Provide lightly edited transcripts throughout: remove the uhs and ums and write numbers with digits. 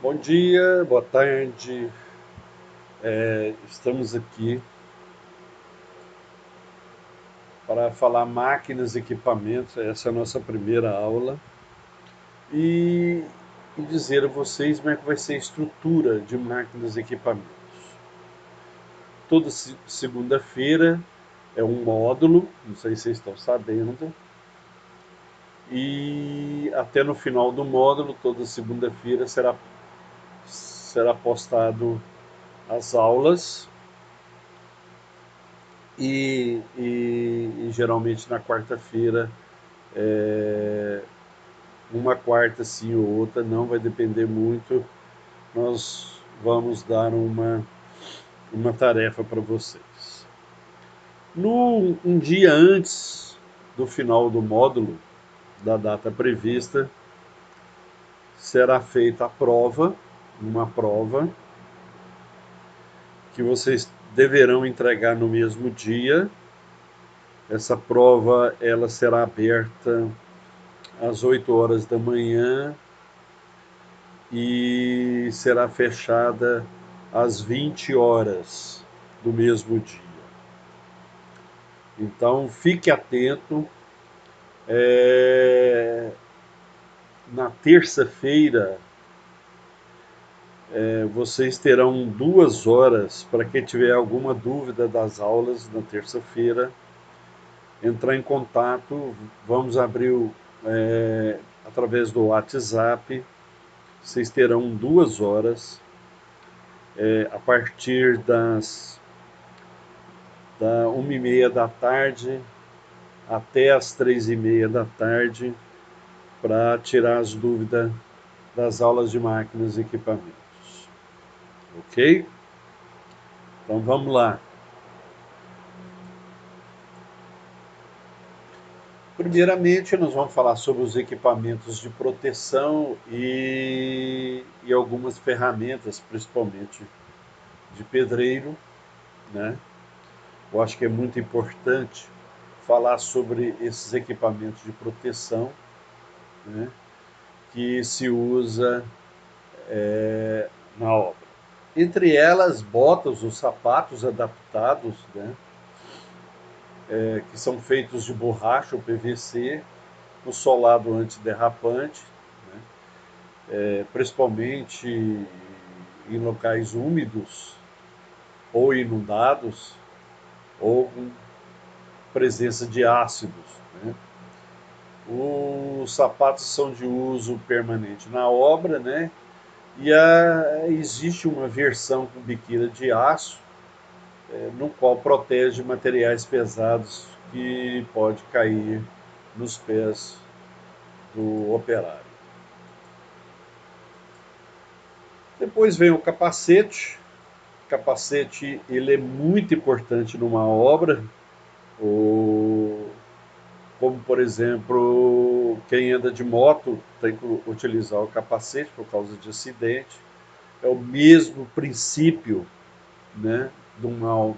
Bom dia, boa tarde. Estamos aqui para falar máquinas e equipamentos. Essa é a nossa primeira aula. E, e dizer a vocês como é que vai ser a estrutura de máquinas e equipamentos. Toda segunda-feira é um módulo, não sei se vocês estão sabendo, e até no final do módulo, toda segunda-feira será postado as aulas e geralmente na quarta-feira, é, uma quarta sim ou outra, não vai depender muito. Nós vamos dar uma tarefa para vocês. Um dia antes do final do módulo, da data prevista, será feita a prova, uma prova que vocês deverão entregar no mesmo dia. Essa prova ela será aberta às 8 horas da manhã e será fechada às 20 horas do mesmo dia. Então fique atento. É, Na terça-feira, vocês terão 2 horas para quem tiver alguma dúvida das aulas na terça-feira entrar em contato. Vamos abrir através do WhatsApp. Vocês terão 2 horas a partir da 1h30 da tarde até as 3h30 da tarde para tirar as dúvidas das aulas de máquinas e equipamentos. Ok? Então vamos lá. Primeiramente, nós vamos falar sobre os equipamentos de proteção e algumas ferramentas, principalmente de pedreiro, né? Eu acho que é muito importante falar sobre esses equipamentos de proteção, né, que se usa na obra. Entre elas, botas, os sapatos adaptados, né, que são feitos de borracha ou PVC, o solado antiderrapante, né, principalmente em locais úmidos ou inundados ou com presença de ácidos. Né. Os sapatos são de uso permanente na obra, né? Existe uma versão com biquíni de aço, no qual protege materiais pesados que pode cair nos pés do operário. Depois vem o capacete. O capacete ele é muito importante numa obra, ou, como por exemplo, quem anda de moto tem que utilizar o capacete por causa de acidente. É o mesmo princípio, né, de uma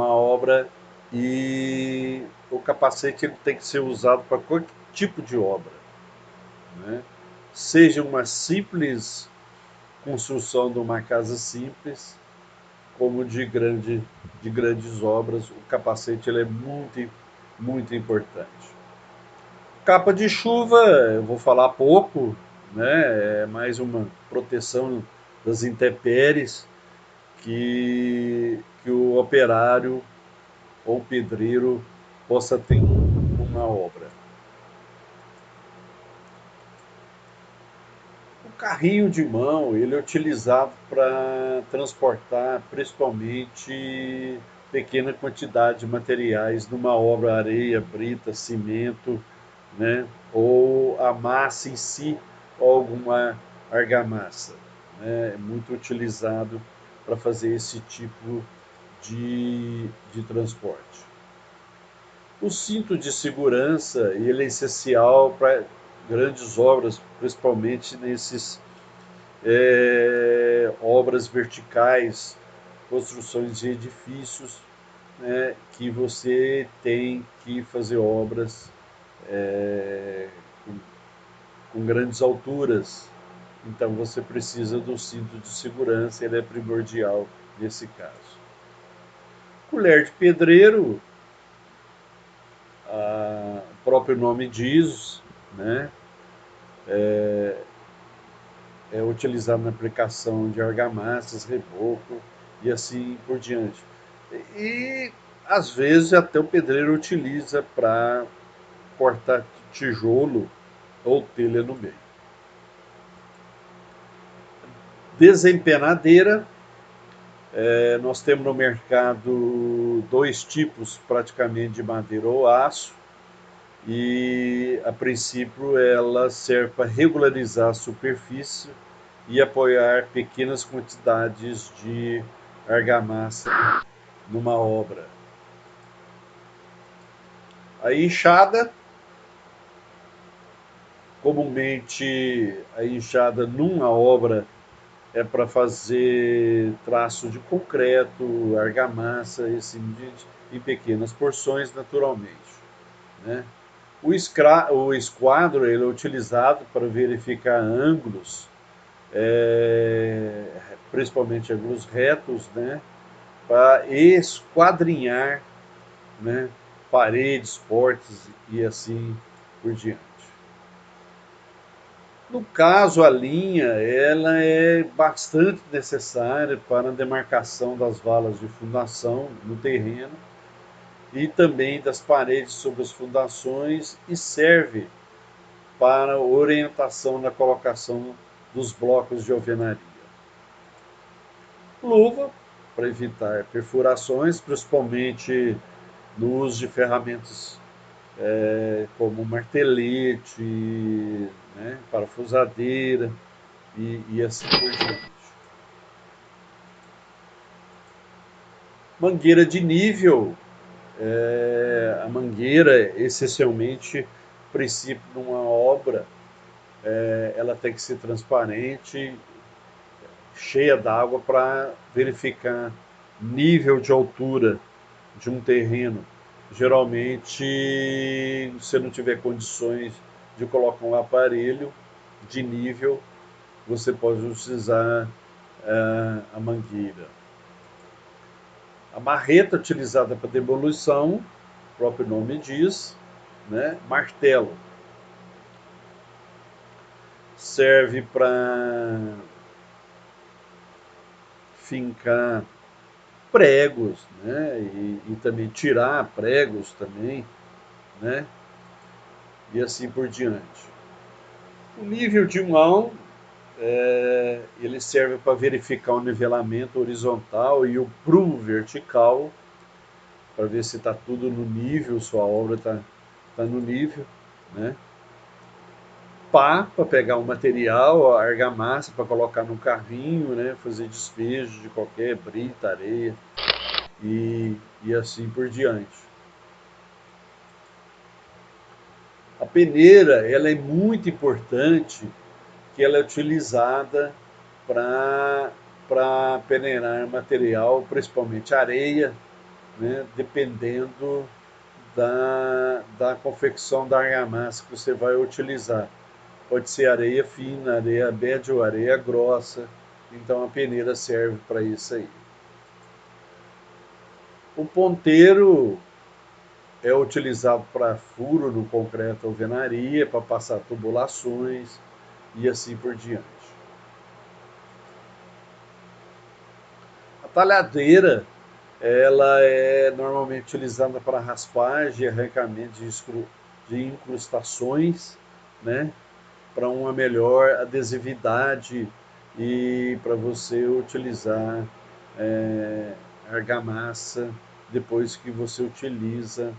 obra, e o capacete ele tem que ser usado para qualquer tipo de obra, né? Seja uma simples construção de uma casa simples, como de grandes obras, o capacete ele é muito, muito importante. Capa de chuva, eu vou falar pouco, né? É mais uma proteção das intempéries que o operário ou pedreiro possa ter uma obra. O carrinho de mão ele é utilizado para transportar principalmente pequena quantidade de materiais numa obra, areia, brita, cimento, né? Ou a massa em si, ou alguma argamassa. Né? É muito utilizado para fazer esse tipo de transporte. O cinto de segurança ele é essencial para grandes obras, principalmente nesses obras verticais, construções de edifícios, né, que você tem que fazer obras com grandes alturas. então você precisa do cinto de segurança, ele é primordial nesse caso. Colher de pedreiro, o próprio nome diz, né? É utilizado na aplicação de argamassas, reboco e assim por diante. E às vezes até o pedreiro utiliza para cortar tijolo ou telha no meio. Desempenadeira, nós temos no mercado dois tipos praticamente de madeira ou aço, e a princípio ela serve para regularizar a superfície e apoiar pequenas quantidades de argamassa numa obra. A enxada, comumente a enxada numa obra é para fazer traço de concreto, argamassa, esse, em pequenas porções naturalmente, né? O esquadro ele é utilizado para verificar ângulos, principalmente ângulos retos, né? Para esquadrinhar, né? Paredes, portas e assim por diante. No caso, a linha ela é bastante necessária para a demarcação das valas de fundação no terreno e também das paredes sobre as fundações e serve para orientação na colocação dos blocos de alvenaria. Luva, para evitar perfurações, principalmente no uso de ferramentas como martelete, né, parafusadeira e assim por diante. Mangueira de nível, a mangueira, essencialmente, princípio numa obra, ela tem que ser transparente, cheia d'água para verificar nível de altura de um terreno. Geralmente, se não tiver condições de colocar um aparelho de nível, você pode utilizar a mangueira. A marreta utilizada para demolição, o próprio nome diz, né? Martelo. Serve para fincar pregos, né? E também tirar pregos também, né? E assim por diante. O nível de mão, ele serve para verificar o nivelamento horizontal e o prumo vertical, para ver se está tudo no nível, sua obra está no nível, né? Pá, para pegar o material, a argamassa para colocar no carrinho, né? Fazer despejo de qualquer brita, areia e assim por diante. A peneira, ela é muito importante, que ela é utilizada para peneirar material, principalmente areia, né, dependendo da confecção da argamassa que você vai utilizar. Pode ser areia fina, areia média ou areia grossa, então a peneira serve para isso aí. O ponteiro é utilizado para furo no concreto ou alvenaria, para passar tubulações e assim por diante. A talhadeira, ela é normalmente utilizada para raspagem e arrancamento de incrustações, né? Para uma melhor adesividade e para você utilizar argamassa depois que você utiliza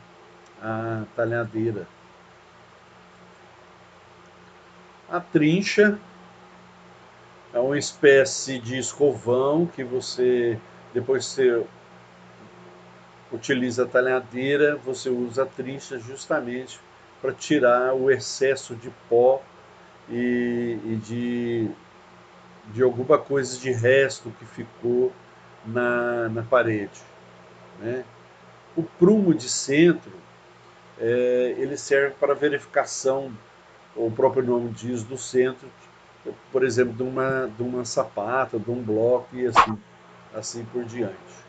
a talhadeira. A trincha é uma espécie de escovão que você, depois que você utiliza a talhadeira, você usa a trincha justamente para tirar o excesso de pó e de alguma coisa de resto que ficou na parede, né? O prumo de centro, ele serve para verificação, o próprio nome diz, do centro, por exemplo, de uma sapata, de um bloco e assim por diante.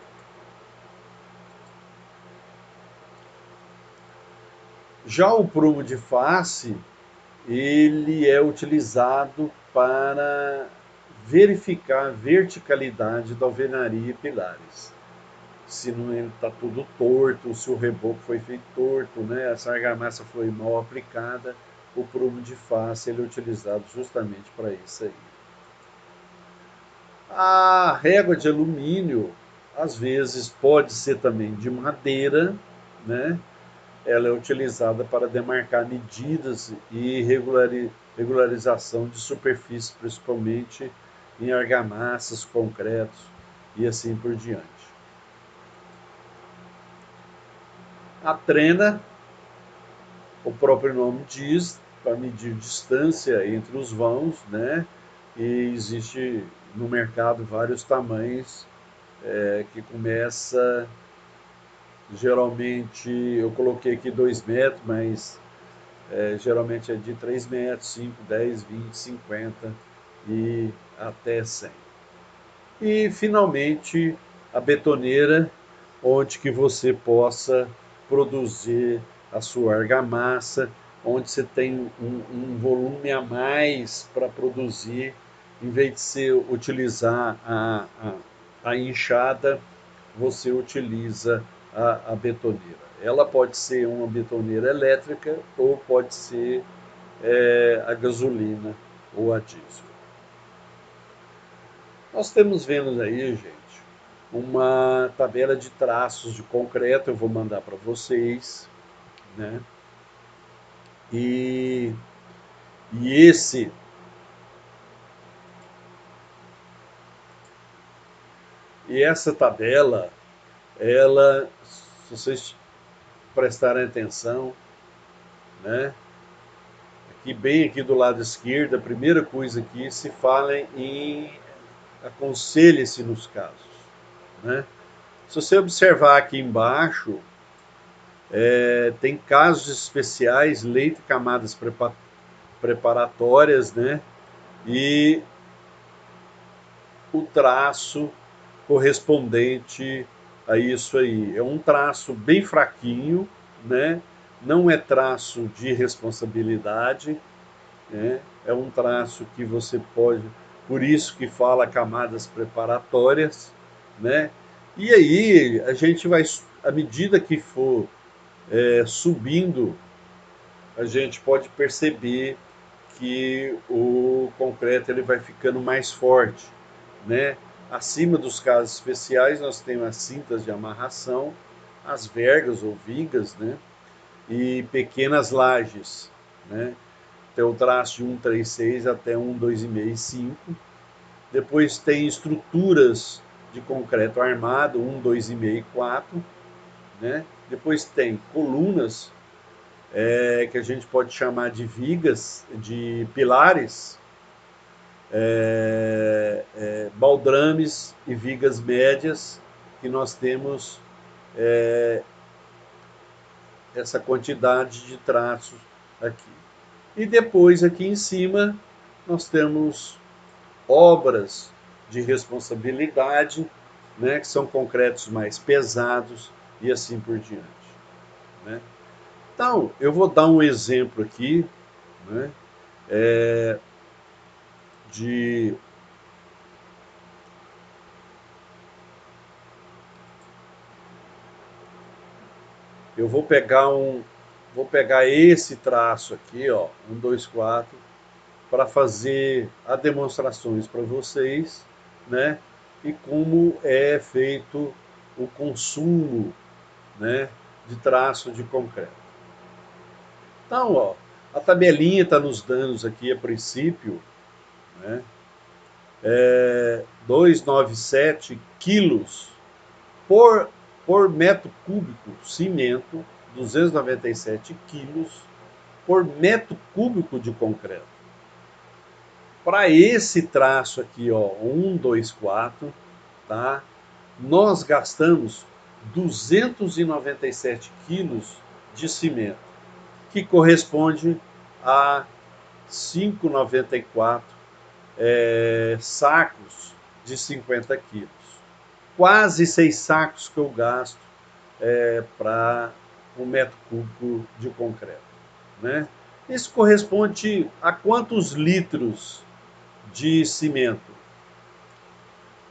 Já o prumo de face, ele é utilizado para verificar a verticalidade da alvenaria e pilares. Se não está tudo torto, se o reboco foi feito torto, né? Se a argamassa foi mal aplicada, o prumo de face ele é utilizado justamente para isso aí. A régua de alumínio, às vezes, pode ser também de madeira, né? Ela é utilizada para demarcar medidas e regularização de superfícies, principalmente em argamassas, concretos e assim por diante. A trena, o próprio nome diz, para medir distância entre os vãos, né? E existe no mercado vários tamanhos, que começa geralmente, eu coloquei aqui 2 metros, mas geralmente é de 3 metros, 5, 10, 20, 50 e até 100. E finalmente a betoneira, onde que você possa produzir a sua argamassa, onde você tem um volume a mais para produzir, em vez de você utilizar a enxada, você utiliza a betoneira. Ela pode ser uma betoneira elétrica ou pode ser a gasolina ou a diesel. Nós estamos vendo aí, gente, uma tabela de traços de concreto, eu vou mandar para vocês, né? E, e esse e essa tabela, ela, se vocês prestarem atenção, né? Aqui bem aqui do lado esquerdo, a primeira coisa aqui se fala em aconselha-se nos casos, né? Se você observar aqui embaixo, tem casos especiais, leito e camadas preparatórias, né? E o traço correspondente a isso aí. É um traço bem fraquinho, né? Não é traço de responsabilidade, né? É um traço que você pode, por isso que fala camadas preparatórias, né? E aí a gente vai, à medida que for subindo, a gente pode perceber que o concreto ele vai ficando mais forte, né? Acima dos casos especiais nós temos as cintas de amarração, as vergas ou vigas, né? E pequenas lajes, né? Tem o traço de 136 até 1,2,5 e 5. Depois tem estruturas de concreto armado, 1,2,5 e 4, né? Depois tem colunas, que a gente pode chamar de vigas, de pilares, baldrames e vigas médias, que nós temos essa quantidade de traços aqui. E depois aqui em cima nós temos obras de responsabilidade, né, que são concretos mais pesados e assim por diante, né? Então, eu vou dar um exemplo aqui, né, de eu vou pegar esse traço aqui, ó, 1, 2, 4, para fazer as demonstrações para vocês, né, e como é feito o consumo, né, de traço de concreto. Então, ó, a tabelinha está nos dando aqui a princípio, né, 297 quilos por, por metro cúbico cimento, 297 quilos por metro cúbico de concreto. Para esse traço aqui, ó, 1, 2, 4, tá? Nós gastamos 297 quilos de cimento, que corresponde a 5,94 sacos de 50 quilos. Quase 6 sacos que eu gasto para 1 metro cúbico de concreto, né? Isso corresponde a quantos litros de cimento?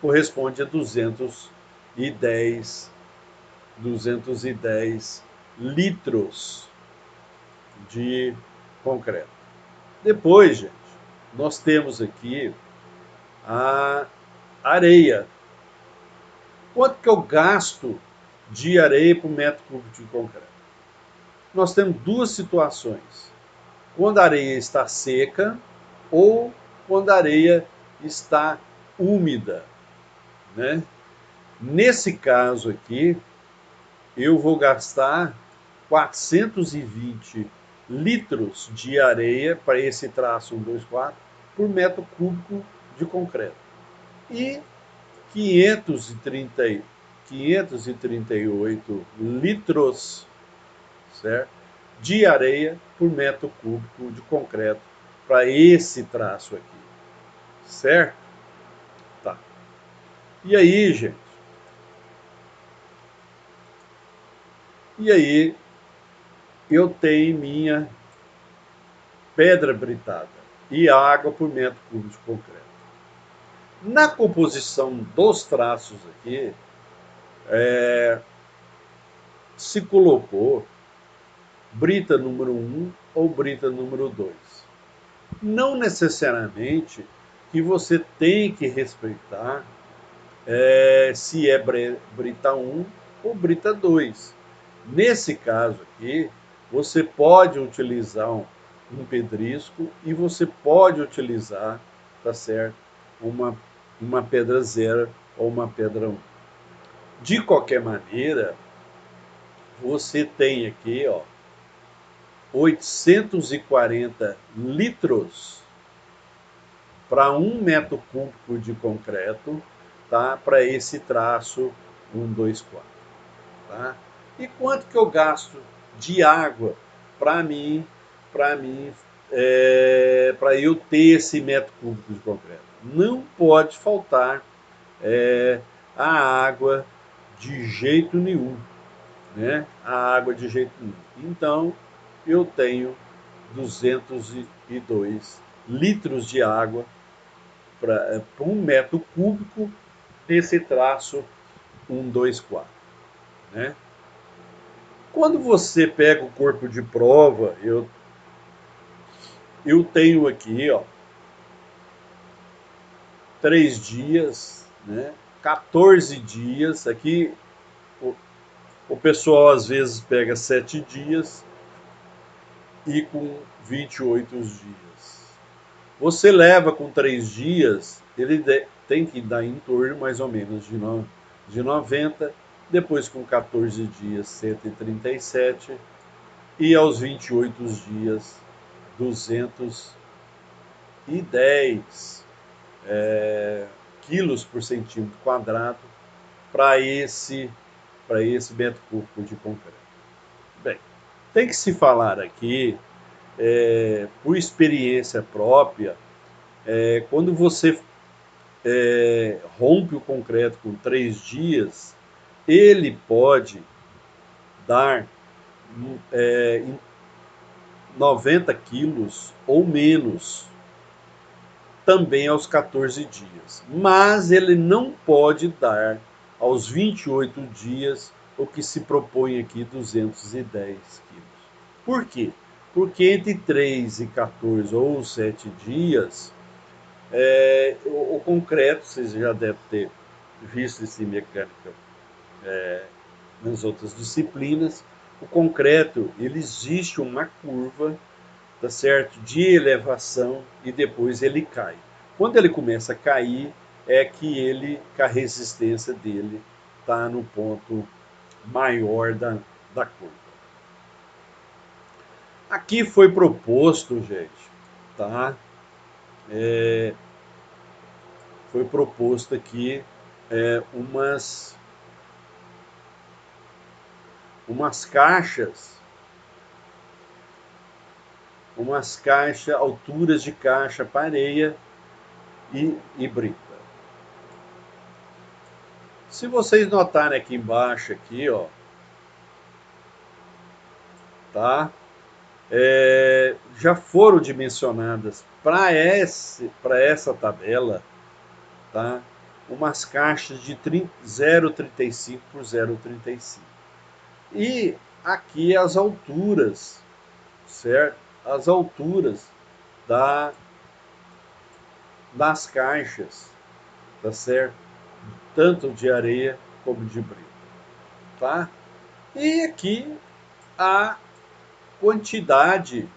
Corresponde a 210 litros de concreto. Depois, gente, nós temos aqui a areia. Quanto que eu gasto de areia por 1 metro cúbico de concreto? Nós temos duas situações. Quando a areia está seca ou quando a areia está úmida, né? Nesse caso aqui, eu vou gastar 420 litros de areia para esse traço 1, 2, 4 por 1 metro cúbico de concreto. E 538 litros, certo, de areia por 1 metro cúbico de concreto para esse traço aqui, certo? Tá. E aí, gente? E aí, eu tenho minha pedra britada e água por 1 metro cúbico de concreto. Na composição dos traços aqui, se colocou brita número 1 ou brita número 2. Não necessariamente que você tem que respeitar se é brita 1 ou brita 2. Nesse caso aqui, você pode utilizar um pedrisco e você pode utilizar, tá certo, uma pedra 0 ou uma pedra 1. De qualquer maneira, você tem aqui, ó, 840 litros para 1 metro cúbico de concreto, tá? Para esse traço 1, 2, 4. Tá? E quanto que eu gasto de água para eu ter esse 1 metro cúbico de concreto? Não pode faltar a água de jeito nenhum, né? A água de jeito nenhum. Então, eu tenho 202 litros de água para 1 metro cúbico nesse traço 1, 2, 4. Né? Quando você pega o corpo de prova, eu tenho aqui, ó, 3 dias, né? 14 dias. Aqui o pessoal às vezes pega 7 dias e com 28 dias. Você leva com 3 dias, ele tem que dar em torno mais ou menos de 90, depois com 14 dias 137 e aos 28 dias 210 quilos por centímetro quadrado para esse 1 metro cúbico de concreto. Bem, tem que se falar aqui, por experiência própria, quando você rompe o concreto com 3 dias, ele pode dar 90 quilos ou menos também aos 14 dias. Mas ele não pode dar aos 28 dias o que se propõe aqui, 210 quilos. Por quê? Porque entre 3 e 14 ou 7 dias, o concreto, vocês já devem ter visto isso em mecânica nas outras disciplinas, o concreto, ele existe uma curva, tá certo, de elevação e depois ele cai. Quando ele começa a cair, é que a resistência dele está no ponto maior da curva. Aqui foi proposto, gente, tá? Foi proposto aqui umas caixas, alturas de caixa para areia, e brita. Se vocês notarem aqui embaixo, aqui, ó, tá? Já foram dimensionadas para essa tabela, tá? Umas caixas de 0,35 por 0,35. E aqui as alturas, certo? As alturas da, das caixas, tá certo? Tanto de areia como de brita, tá? E aqui a quantidade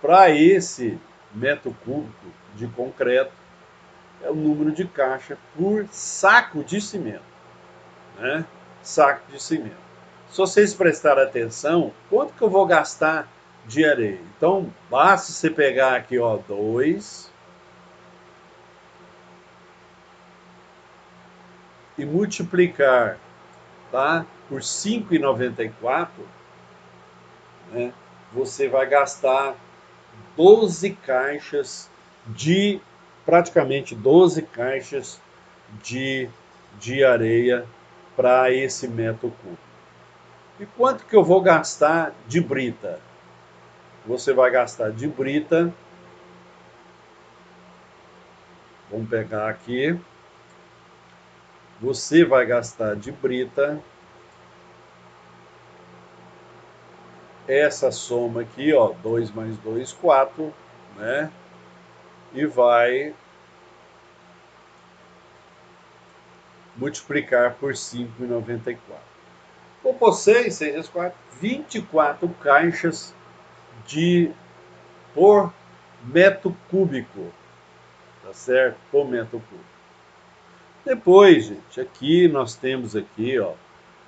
para esse metro cúbico de concreto é o número de caixa por saco de cimento, né? Saco de cimento. Se vocês prestarem atenção, quanto que eu vou gastar de areia? Então, basta você pegar aqui, ó, 2 e multiplicar, tá, por 5,94, né? Você vai gastar 12 caixas de, praticamente 12 caixas de, de areia para esse metro cúbico. E quanto que eu vou gastar de brita? Você vai gastar de brita, vamos pegar aqui, você vai gastar de brita essa soma aqui, ó, 2 mais 2, 4, né? E vai multiplicar por 5,94. Vou pôr 6 vezes 4, 24 caixas de por metro cúbico, tá certo? Por metro cúbico. Depois, gente, aqui nós temos aqui, ó,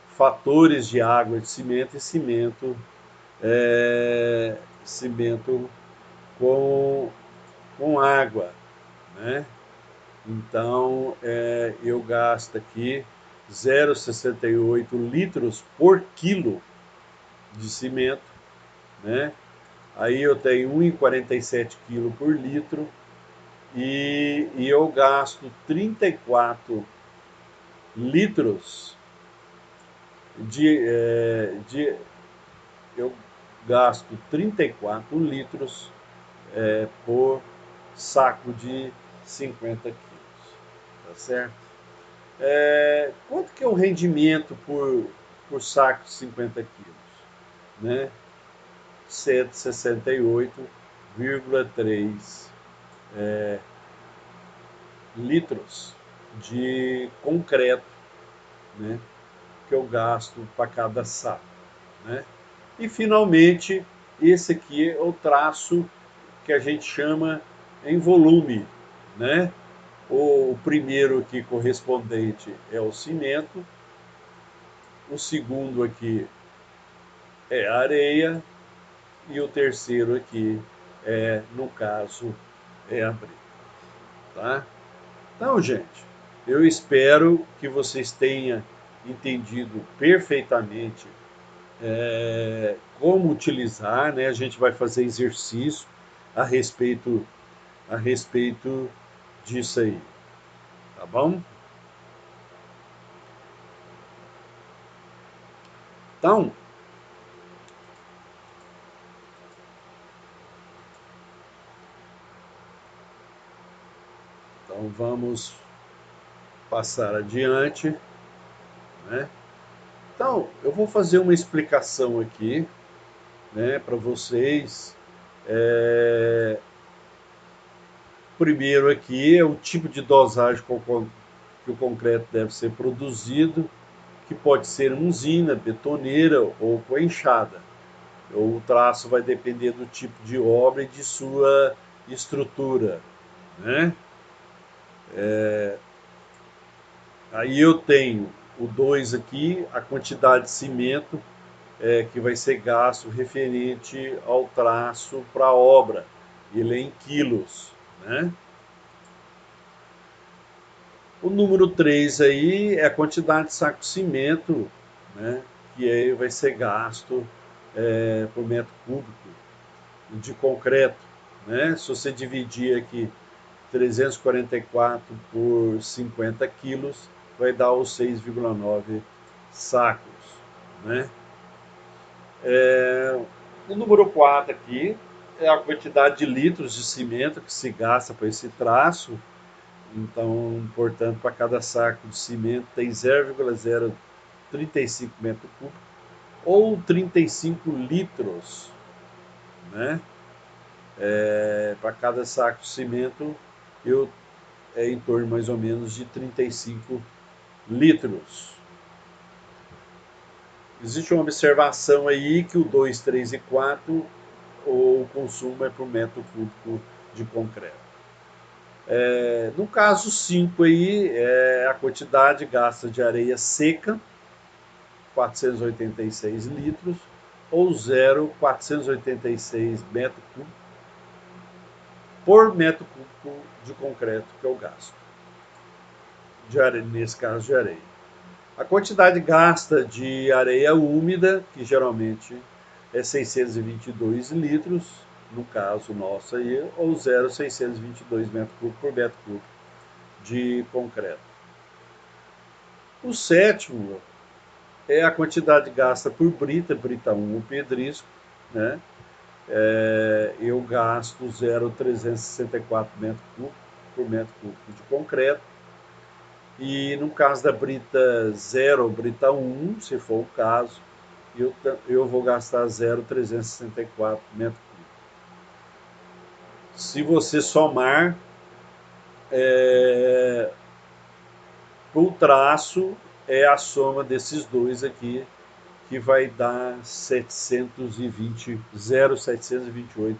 fatores de água de cimento e cimento, cimento com, com água, né? Então, eu gasto aqui 0,68 litros por quilo de cimento, né? Aí eu tenho 1,47 kg por litro e eu gasto 34 litros de eu gasto 34 litros por saco de 50 quilos, tá certo? Quanto que é o rendimento por saco de 50 quilos? Né? 168,3 litros de concreto, né, que eu gasto para cada saco, né? E finalmente, esse aqui é o traço que a gente chama em volume, né? O primeiro aqui correspondente é o cimento, o segundo aqui é a areia e o terceiro aqui no caso, é a brita, tá? Então, gente, eu espero que vocês tenham entendido perfeitamente como utilizar, né? A gente vai fazer exercício a respeito, a respeito disso aí, tá bom? Então, então vamos passar adiante, né? Então, eu vou fazer uma explicação aqui, né, para vocês. Primeiro aqui é o tipo de dosagem que o concreto deve ser produzido, que pode ser em usina, betoneira ou com enxada. O traço vai depender do tipo de obra e de sua estrutura, né? Aí eu tenho o 2 aqui, a quantidade de cimento que vai ser gasto referente ao traço para a obra. Ele é em quilos, né? O número 3 aí é a quantidade de saco de cimento, né, que aí vai ser gasto por metro cúbico de concreto, né? Se você dividir aqui 344 por 50 quilos, vai dar os 6,9 sacos, né? O número 4 aqui é a quantidade de litros de cimento que se gasta para esse traço. Então, portanto, para cada saco de cimento tem 0,035 metros cúbicos ou 35 litros, né? Para cada saco de cimento, é em torno mais ou menos de 35 litros. Existe uma observação aí que o 2, 3 e 4, o consumo é por metro cúbico de concreto. No caso 5 aí, a quantidade gasta de areia seca, 486 litros, ou 0,486 metros cúbicos por metro cúbico de concreto que eu gasto, de areia, nesse caso de areia. A quantidade gasta de areia úmida, que geralmente é 622 litros, no caso nosso aí, ou 0,622 metros cúbicos por metro cúbico de concreto. O sétimo é a quantidade gasta por brita 1 o pedrisco, né? Eu gasto 0,364 metros cúbicos por metro cúbico de concreto. E no caso da brita 0 ou brita 1, se for o caso, eu vou gastar 0,364 metros cúbicos. Se você somar, o traço é a soma desses dois aqui, que vai dar 0,728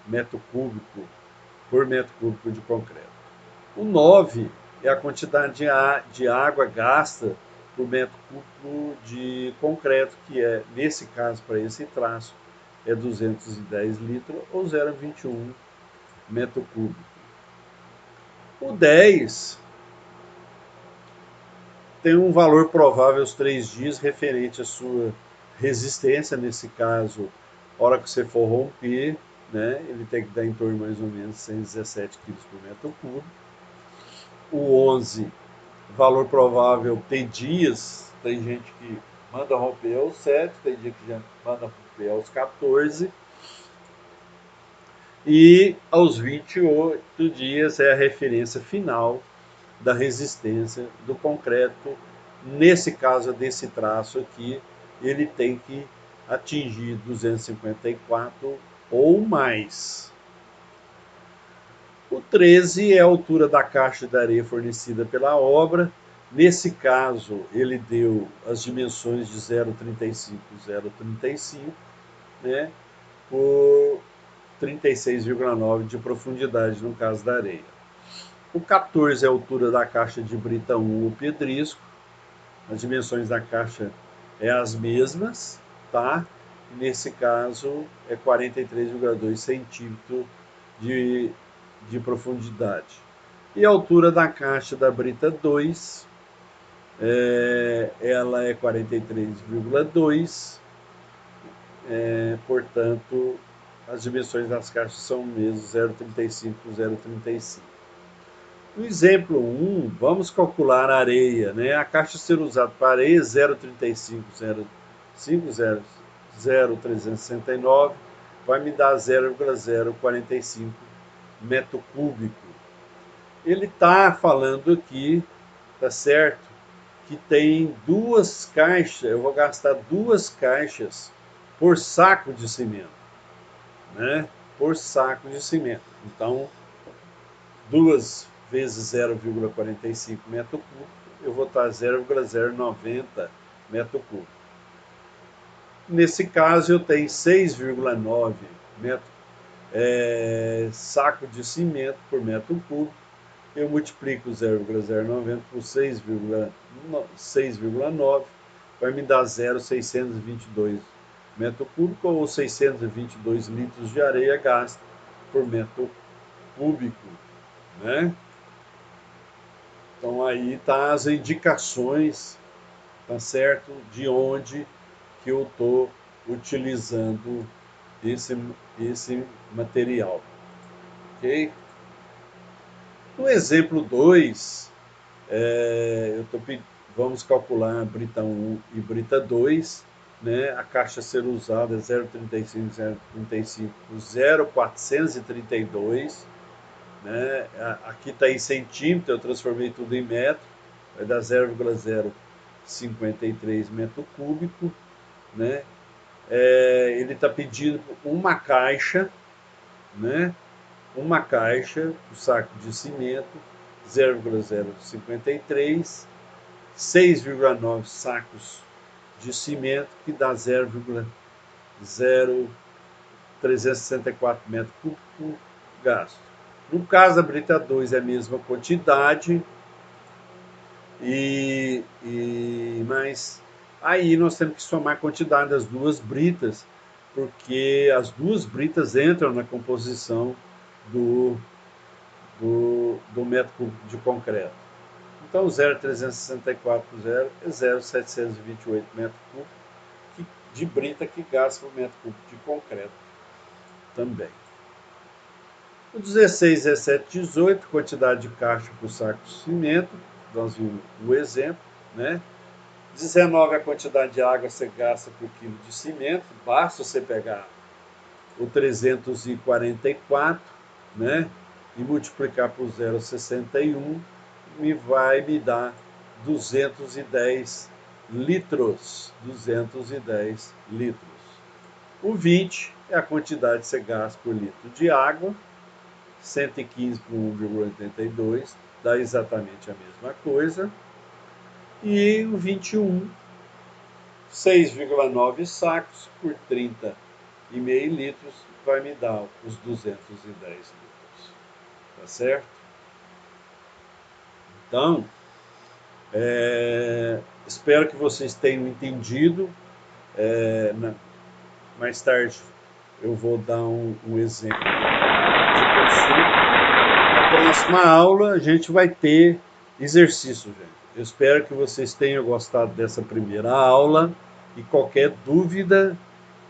metro cúbico por metro cúbico de concreto. O 9 é a quantidade de água gasta por metro cúbico de concreto, que é, nesse caso, para esse traço, é 210 litros ou 0,21 metro cúbico. O 10 tem um valor provável aos 3 dias referente à sua resistência, nesse caso, a hora que você for romper, né, ele tem que dar em torno mais ou menos 117 kg por metro cúbico. O 11, valor provável, tem dias, tem gente que manda romper aos 7, tem dia que já manda romper aos 14. E aos 28 dias é a referência final da resistência do concreto. Nesse caso, desse traço aqui, ele tem que atingir 254 ou mais. O 13 é a altura da caixa de areia fornecida pela obra. Nesse caso, ele deu as dimensões de 0,35, 0,35, né, por 36,9 de profundidade no caso da areia. O 14 é a altura da caixa de brita 1 ou pedrisco. As dimensões da caixa é as mesmas, tá? Nesse caso é 43,2 centímetros de profundidade. E a altura da caixa da brita 2, ela é 43,2, portanto, as dimensões das caixas são mesmo 0,35 por 0,35. No exemplo 1, vamos calcular a areia, né? A caixa a ser usada para areia 0,35, 0,369, vai me dar 0,045 metro cúbico. Ele está falando aqui, tá certo, que tem 2 caixas, eu vou gastar 2 caixas por saco de cimento, né? Por saco de cimento. Então, 2 vezes 0,45 metro cúbico, eu vou estar 0,090 metro cúbico. Nesse caso, eu tenho 6,9 metro, saco de cimento por metro cúbico. Eu multiplico 0,090 por 6,9, vai me dar 0,622 metro cúbico ou 622 litros de areia gasta por metro cúbico, né? Então aí tá as indicações, tá certo, de onde que eu estou utilizando esse material, ok? No exemplo 2, vamos calcular a brita 1 e brita 2, né? A caixa a ser usada é 0,35, 0,35, 0,432, né? Aqui está em centímetro, eu transformei tudo em metro, vai dar 0,053 metro cúbico, né? Ele está pedindo uma caixa, né? Uma caixa, o saco de cimento, 0,053, 6,9 sacos de cimento, que dá 0,0364 metros cúbicos gasto. No caso da brita 2 é a mesma quantidade, mas aí nós temos que somar a quantidade das duas britas, porque as duas britas entram na composição do metro cúbico de concreto. Então, 0,364 por 0 é 0,728 metros cúbicos de brita que gasta por metro cúbico de concreto também. O 16, 17, 18, quantidade de caixa por saco de cimento, nós vimos o exemplo, né? 19, a quantidade de água que você gasta por quilo de cimento, basta você pegar o 344, né? E multiplicar por 0,61, vai me dar 210 litros. 210 litros. O 20 é a quantidade que você gasta por litro de água, 115 por 1,82, dá exatamente a mesma coisa. E o 21, 6,9 sacos por 30,5 litros, vai me dar os 210 litros. Tá certo? Então, espero que vocês tenham entendido. Mais tarde eu vou dar um exemplo de consulta. Na próxima aula a gente vai ter exercício, gente. Eu espero que vocês tenham gostado dessa primeira aula e qualquer dúvida,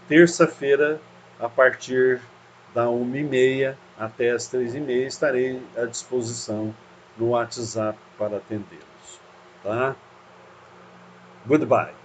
terça-feira, a partir da 1h30 até as 3h30, estarei à disposição no WhatsApp para atendê-los. Tá? Goodbye.